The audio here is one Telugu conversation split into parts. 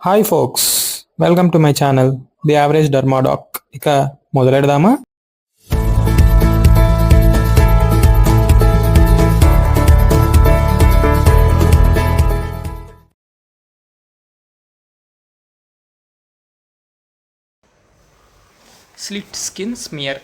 Hi folks, welcome to my channel the average Dermadoc. ఇక మొదలెడదామా? Slit skin smear.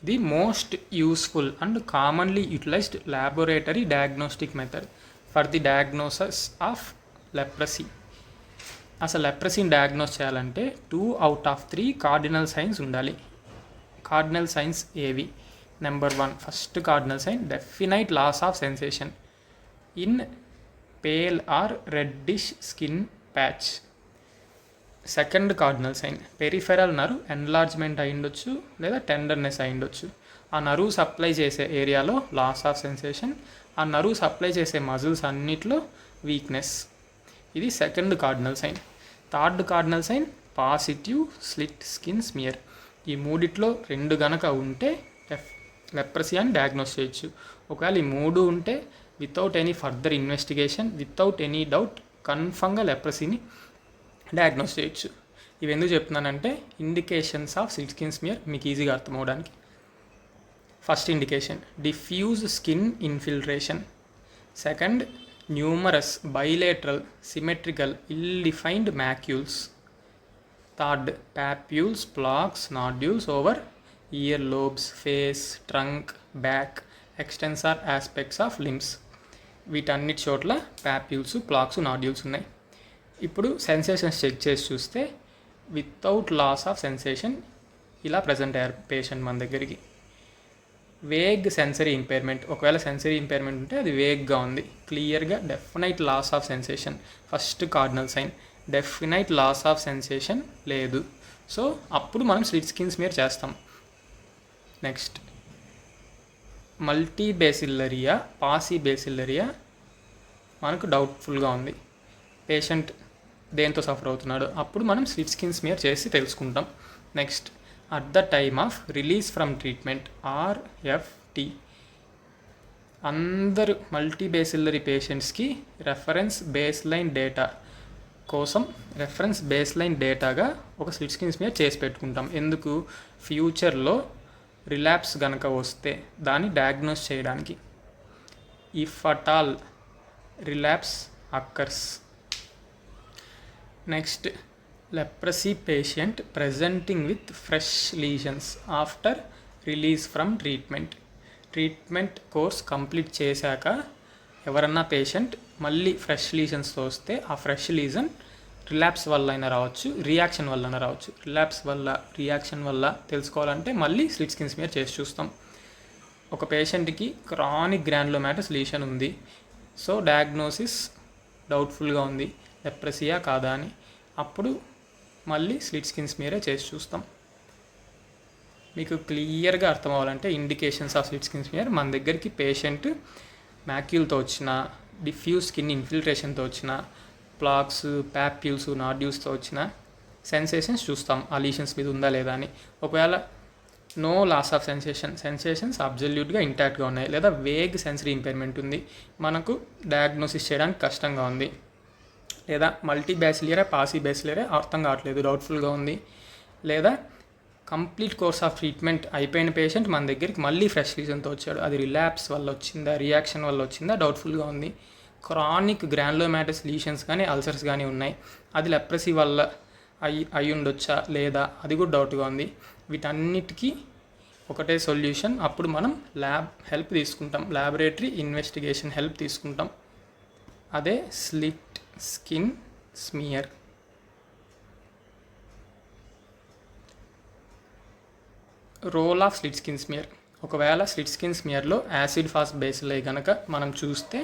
The most useful and commonly utilized laboratory diagnostic method for the diagnosis of leprosy. అసలు లెప్రసీని డయాగ్నోస్ చేయాలంటే 2 out of 3 కార్డినల్ సైన్స్ ఉండాలి. కార్డినల్ సైన్స్ ఏవి? Number 1, first cardinal sign definite loss of sensation in pale or reddish skin patch. Second cardinal sign peripheral nerve enlargement అయి ఉండొచ్చు లేదా టెండర్నెస్ అయి ఉండొచ్చు. ఆ నరువు సప్లై చేసే ఏరియాలో లాస్ ఆఫ్ సెన్సేషన్, ఆ నరువు సప్లై చేసే మజిల్స్ అన్నిట్లో వీక్నెస్. ఇది second cardinal sign. Third cardinal sign positive slit skin smear. ఈ మూడిట్లో 2 గనక ఉంటే లెప్రసీ అని డయాగ్నోస్ చేయొచ్చు. ఒకవేళ ఈ 3 ఉంటే without any further investigation, without any doubt కన్ఫర్మ్గా లెప్రసీని డయాగ్నోస్ చేయొచ్చు. ఇవి ఎందుకు చెప్తున్నానంటే indications of slit skin smear మీకు ఈజీగా అర్థం అవడానికి. First indication diffuse skin infiltration. Second numerous bilateral symmetrical ill defined macules. Third papules, plaques, nodules over ear lobes, face, trunk, back, extensor aspects of limbs. వీటన్నిటి చోట్ల ప్యాప్యూల్స్, ప్లాక్స్, నాడ్యూల్స్ ఉన్నాయి. ఇప్పుడు సెన్సేషన్స్ చెక్ చేసి చూస్తే వితౌట్ లాస్ ఆఫ్ సెన్సేషన్ ఇలా ప్రజెంట్ అయ్యారు పేషెంట్ మన దగ్గరికి. వేగ్ సెన్సరీ ఇంపైర్మెంట్, ఒకవేళ సెన్సరీ ఇంపైర్మెంట్ ఉంటే అది వేగ్గా ఉంది. క్లియర్గా definite loss of sensation first cardinal sign. Definite loss of sensation లేదు. సో అప్పుడు మనం స్లిట్ స్కిన్ స్మియర్ చేస్తాం. నెక్స్ట్ మల్టీబేసిల్లరియా, పాసిబేసిల్లరియా మనకు డౌట్ఫుల్గా ఉంది. పేషెంట్ దేంతో సఫర్ అవుతున్నాడు, అప్పుడు మనం స్లిట్ స్కిన్ స్మియర్ చేసి తెలుసుకుంటాం. Next at the time of release from treatment RFT. అందరు మల్టీబేసిల్లరీ పేషెంట్స్కి రెఫరెన్స్ బేస్లైన్ డేటా కోసం రెఫరెన్స్ బేస్లైన్ డేటాగా ఒక స్లిట్ స్కిన్ స్మియర్ చేసి పెట్టుకుంటాం. ఎందుకు? ఫ్యూచర్లో రిలాప్స్ గనక వస్తే దాన్ని డయాగ్నోస్ చేయడానికి. If at all relapse occurs. Next leprosy patient presenting with fresh lesions after release from treatment. Treatment course complete చేశాక ఎవరన్నా పేషెంట్ మళ్ళీ ఫ్రెష్ లీజన్స్తో వస్తే ఆ ఫ్రెష్ లీజన్ రిలాప్స్ వల్ల అయినా రావచ్చు, రియాక్షన్ వల్ల అయినా రావచ్చు. రిలాప్స్ వల్ల, రియాక్షన్ వల్ల తెలుసుకోవాలంటే మళ్ళీ స్లిట్ స్కిన్ స్మియర్ చేసి చూస్తాం. ఒక పేషెంట్కి క్రానిక్ గ్రాన్యులోమాటస్ లీషన్ ఉంది, సో డయాగ్నోసిస్ డౌట్ఫుల్గా ఉంది, లెప్రసీయా కాదా అని. అప్పుడు మళ్ళీ స్లిట్ స్కిన్ స్మియరే చేసి చూస్తాం. మీకు క్లియర్గా అర్థం అవ్వాలంటే indications of slit skin smear మన దగ్గరికి పేషెంట్ మ్యాక్యూల్తో వచ్చిన, డిఫ్యూజ్ స్కిన్ ఇన్ఫిల్ట్రేషన్తో వచ్చిన, ప్లాక్స్, ప్యాప్యూల్స్, నాడ్యూల్స్తో వచ్చిన సెన్సేషన్స్ చూస్తాం ఆ లీషన్స్ మీద ఉందా లేదా అని. ఒకవేళ నో లాస్ ఆఫ్ సెన్సేషన్స్ అబ్జల్యూట్గా ఇంటాక్ట్గా ఉన్నాయి, లేదా వేగ్ సెన్సరీ ఇంపైర్మెంట్ ఉంది, మనకు డయాగ్నోసిస్ చేయడానికి కష్టంగా ఉంది, లేదా మల్టీబ్యాసిలియరా, పాసిబ్యాసిలియరా అర్థం కావట్లేదు, డౌట్ఫుల్గా ఉంది, లేదా కంప్లీట్ కోర్స్ ఆఫ్ ట్రీట్మెంట్ అయిపోయిన పేషెంట్ మన దగ్గరికి మళ్ళీ ఫ్రెష్ లీజన్తో వచ్చాడు, అది రిలాప్స్ వల్ల వచ్చిందా, రియాక్షన్ వల్ల వచ్చిందా, డౌట్ఫుల్గా ఉంది. క్రానిక్ గ్రాన్యులోమాటస్ లీషన్స్ కానీ అల్సర్స్ కానీ ఉన్నాయి, అది లెప్రసీ వల్ల అయి ఉండొచ్చా లేదా, అది కూడా డౌట్గా ఉంది. వీటన్నిటికీ ఒకటే సొల్యూషన్. అప్పుడు మనం ల్యాబ్ హెల్ప్ తీసుకుంటాం, ల్యాబొరేటరీ ఇన్వెస్టిగేషన్ హెల్ప్ తీసుకుంటాం. అదే slit skin smear. Role of slit skin smear. ఒకవేళ స్లిట్ స్కిన్ స్మియర్లో యాసిడ్ ఫాస్ట్ బేసిల్ అయి కనుక మనం చూస్తే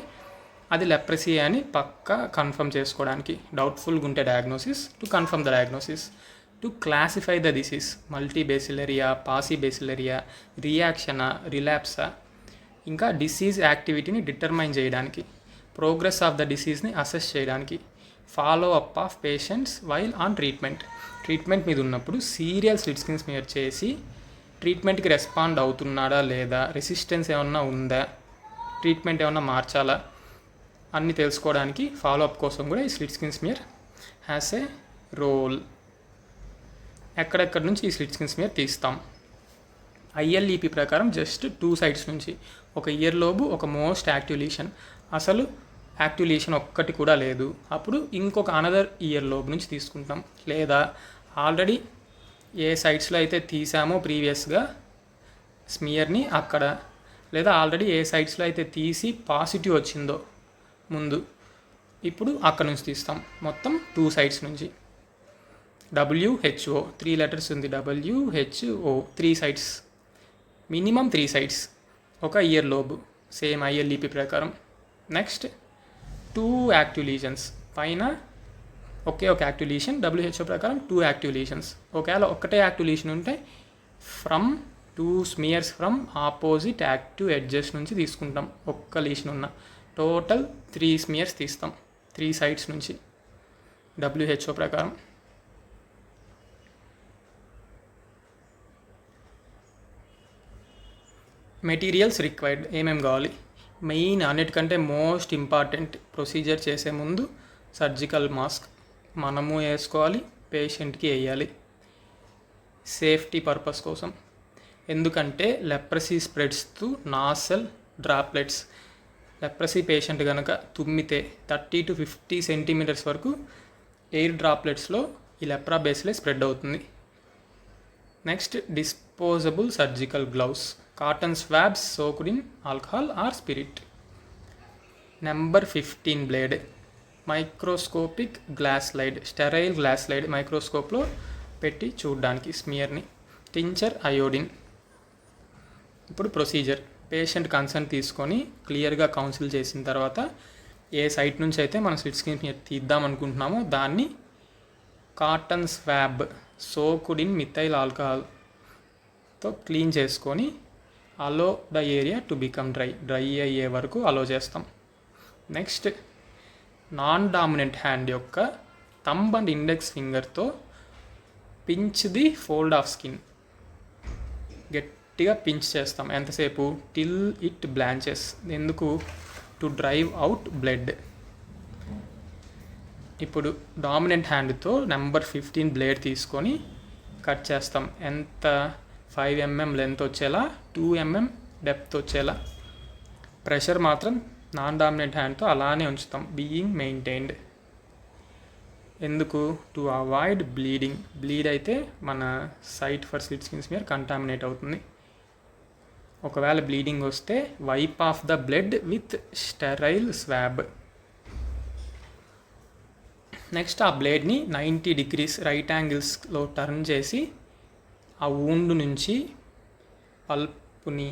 అది లెప్రసీ అని పక్కా కన్ఫర్మ్ చేసుకోవడానికి. డౌట్ఫుల్గా ఉంటే diagnosis, to confirm the diagnosis, to classify the disease, మల్టీబేసిలరియా, పాసిబేసిలరియా, రియాక్షనా, రిలాప్సా, ఇంకా డిసీజ్ యాక్టివిటీని డిటర్మైన్ చేయడానికి, ప్రోగ్రెస్ ఆఫ్ ద డిసీజ్ని అసెస్ చేయడానికి, follow up of patients while on treatment మీద ఉన్నప్పుడు సీరియల్ స్లిట్ స్కిన్ స్మియర్ చేసి ట్రీట్మెంట్కి రెస్పాండ్ అవుతున్నాడా లేదా, రెసిస్టెన్స్ ఏమన్నా ఉందా, ట్రీట్మెంట్ ఏమన్నా మార్చాలా అన్నీ తెలుసుకోవడానికి ఫాలో అప్ కోసం కూడా ఈ slit skin smear has a role. ఎక్కడెక్కడి నుంచి ఈ స్లిట్ స్కిన్ స్మియర్ తీస్తాం? ఐఎల్ఈపి ప్రకారం జస్ట్ 2 సైడ్స్ నుంచి, ఒక ఇయర్ లోబు, ఒక మోస్ట్ యాక్టివ్ లీషన్. అసలు యాక్టివ్ లీషన్ ఒక్కటి కూడా లేదు, అప్పుడు ఇంకొక అనదర్ ఇయర్ లోబు నుంచి తీసుకుంటాం. లేదా ఆల్రెడీ ఏ సైడ్స్లో అయితే తీసామో ప్రీవియస్గా స్మియర్ని అక్కడ, లేదా ఆల్రెడీ ఏ సైడ్స్లో అయితే తీసి పాజిటివ్ వచ్చిందో ముందు, ఇప్పుడు అక్కడ నుంచి తీస్తాం. మొత్తం 2 సైడ్స్ నుంచి. WHO 3 లెటర్స్ ఉంది. WHO 3 సైడ్స్, మినిమం 3 సైడ్స్, ఒక ఇయర్ లోబు, సేమ్ ఐఎల్ఈపి ప్రకారం. నెక్స్ట్ 2 యాక్టివ్ లీజన్స్, పైన ఒకే ఒక యాక్టివ్ లీషన్. WHO ప్రకారం 2 యాక్టివ్ లీషన్స్. ఒకవేళ ఒక్కటే యాక్టివ్ లీషన్ ఉంటే from 2 smears from opposite active edges నుంచి తీసుకుంటాం. ఒక్క లీషన్ ఉన్న టోటల్ 3 స్మియర్స్ తీస్తాం 3 సైడ్స్ నుంచి WHO ప్రకారం. మెటీరియల్స్ రిక్వైర్డ్, ఏమేమి కావాలి? మెయిన్ అన్నిటికంటే మోస్ట్ ఇంపార్టెంట్, ప్రొసీజర్ చేసే ముందు సర్జికల్ మాస్క్ మనము వేసుకోవాలి, పేషెంట్కి వేయాలి, సేఫ్టీ పర్పస్ కోసం. ఎందుకంటే leprosy spreads to nasal droplets. Leprosy patient కనుక తుమ్మితే 30 to 50 సెంటీమీటర్స్ వరకు ఎయిర్ డ్రాప్లెట్స్లో ఈ లెప్రా బేస్లే స్ప్రెడ్ అవుతుంది. Next disposable surgical gloves, cotton swabs soaked in alcohol or spirit. Number 15 blade, microscopic glass slide, sterile glass slide, మైక్రోస్కోప్లో పెట్టి చూడడానికి స్మియర్ని. Tincture iodine. ఇప్పుడు ప్రొసీజర్, పేషెంట్ కన్సర్న్ తీసుకొని క్లియర్గా కౌన్సిల్ చేసిన తర్వాత ఏ సైట్ నుంచి అయితే మనం స్లిట్ స్కిన్ స్మియర్ తీద్దాం అనుకుంటున్నామో దాన్ని cotton swab soaked in methyl ఆల్కహాల్తో క్లీన్ చేసుకొని allow the area to become dry అయ్యే వరకు అలో చేస్తాం. నెక్స్ట్ నాన్ డామినెంట్ హ్యాండ్ యొక్క థంబ్ అండ్ ఇండెక్స్ ఫింగర్తో pinch the fold of skin, గట్టిగా పించ్ చేస్తాం. ఎంతసేపు? Till it blanches. ఎందుకు? To drive out blood. ఇప్పుడు డామినెంట్ హ్యాండ్తో నెంబర్ 15 బ్లేడ్ తీసుకొని కట్ చేస్తాం. ఎంత? 5 mm లెంత్ వచ్చేలా, 2 mm డెప్త్ వచ్చేలా. ప్రెషర్ మాత్రం నాన్ డామినెంట్ హ్యాండ్తో అలానే ఉంచుతాం, బీయింగ్ మెయింటైన్డ్. ఎందుకు? To avoid bleeding. బ్లీడ్ అయితే మన site for slit skin smear contaminate అవుతుంది. ఒకవేళ బ్లీడింగ్ వస్తే wipe off the blood with sterile swab. Next ఆ బ్లేడ్ని 90 degrees రైట్ యాంగిల్స్లో టర్న్ చేసి ఆ వూండ్ నుంచి పల్ప్ని,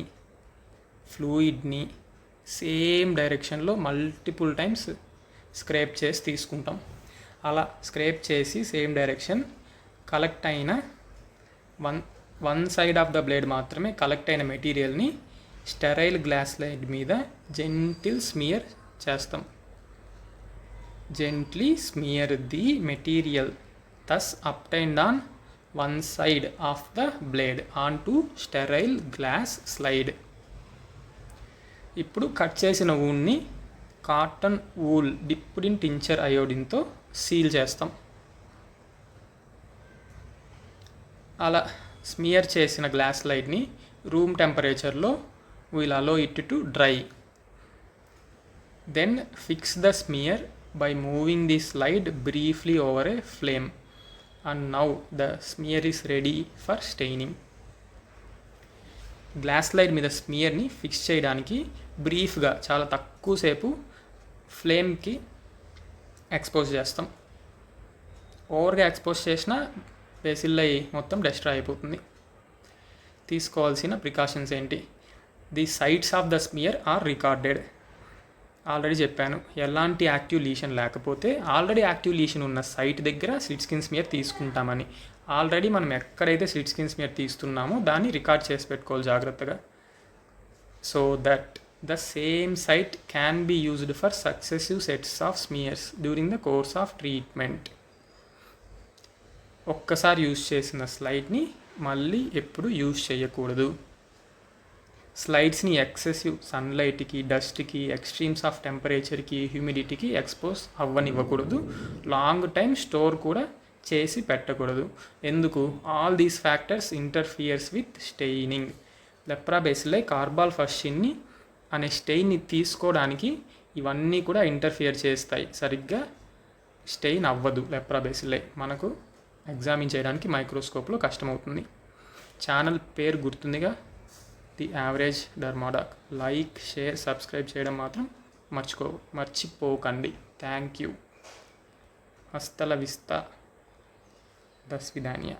ఫ్లూయిడ్ని సేమ్ డైరెక్షన్లో మల్టిపుల్ టైమ్స్ స్క్రేప్ చేసి తీసుకుంటాం. అలా స్క్రేప్ చేసి సేమ్ డైరెక్షన్ కలెక్ట్ అయిన one side of the blade మాత్రమే కలెక్ట్ అయిన మెటీరియల్ని స్టెరైల్ గ్లాస్ స్లైడ్ మీద జెంటిల్ స్మియర్ చేస్తాం. Gently smear the material thus obtained on one side of the blade onto sterile glass slide. ఇప్పుడు కట్ చేసిన వూండ్ని cotton wool dipped in tincture అయోడిన్తో సీల్ చేస్తాం. అలా స్మియర్ చేసిన గ్లాస్ స్లైడ్ని రూమ్ టెంపరేచర్లో will allow it to dry. Then fix the smear by moving the slide briefly over a flame, and now the smear is ready for staining. Glass slide మీద స్మియర్ని ఫిక్స్ చేయడానికి బ్రీఫ్గా చాలా తక్కువసేపు ఫ్లేమ్కి ఎక్స్పోజ్ చేస్తాం. ఓవర్గా ఎక్స్పోజ్ చేసినా బేసిల్లై మొత్తం డెస్ట్రాయ్ అయిపోతుంది. తీసుకోవాల్సిన ప్రికాషన్స్ ఏంటి? The sites of the smear are recorded. Already చెప్పాను, ఎలాంటి యాక్టివ్ లీషన్ లేకపోతే ఆల్రెడీ యాక్టివ్ లీషన్ ఉన్న సైట్ దగ్గర స్లిట్ స్కిన్ స్మియర్ తీసుకుంటామని. ఆల్రెడీ మనం ఎక్కడైతే స్లిట్ స్కిన్ స్మియర్ తీస్తున్నామో దాన్ని రికార్డ్ చేసి పెట్టుకోవాలి జాగ్రత్తగా. So that the same site can be used for successive sets of smears during the course of treatment. ఒక్కసారి యూజ్ చేసిన స్లైడ్ని మళ్ళీ ఎప్పుడు యూజ్ చేయకూడదు. స్లైడ్స్ని ఎక్సెసివ్ సన్లైట్కి, డస్ట్కి, ఎక్స్ట్రీమ్స్ ఆఫ్ టెంపరేచర్కి, హ్యూమిడిటీకి ఎక్స్పోజ్ అవ్వనివ్వకూడదు. లాంగ్ టైం స్టోర్ కూడా చేసి పెట్టకూడదు. ఎందుకు? All these factors interferes with staining. Lepra bacilli కార్బాల్ఫస్సిన్ని అనే స్టెయిన్ని తీసుకోవడానికి ఇవన్నీ కూడా ఇంటర్ఫియర్ చేస్తాయి. సరిగ్గా స్టెయిన్ అవ్వదు లెప్రాబేసిల్లై. మనకు ఎగ్జామిన్ చేయడానికి మైక్రోస్కోప్లో కష్టమవుతుంది. ఛానల్ పేరు గుర్తుందిగా, the average Dermadoc. Like, share, subscribe చేయడం మాత్రం మర్చిపోకండి. Thank you. హస్తల విస్తా. దస్విధానియా.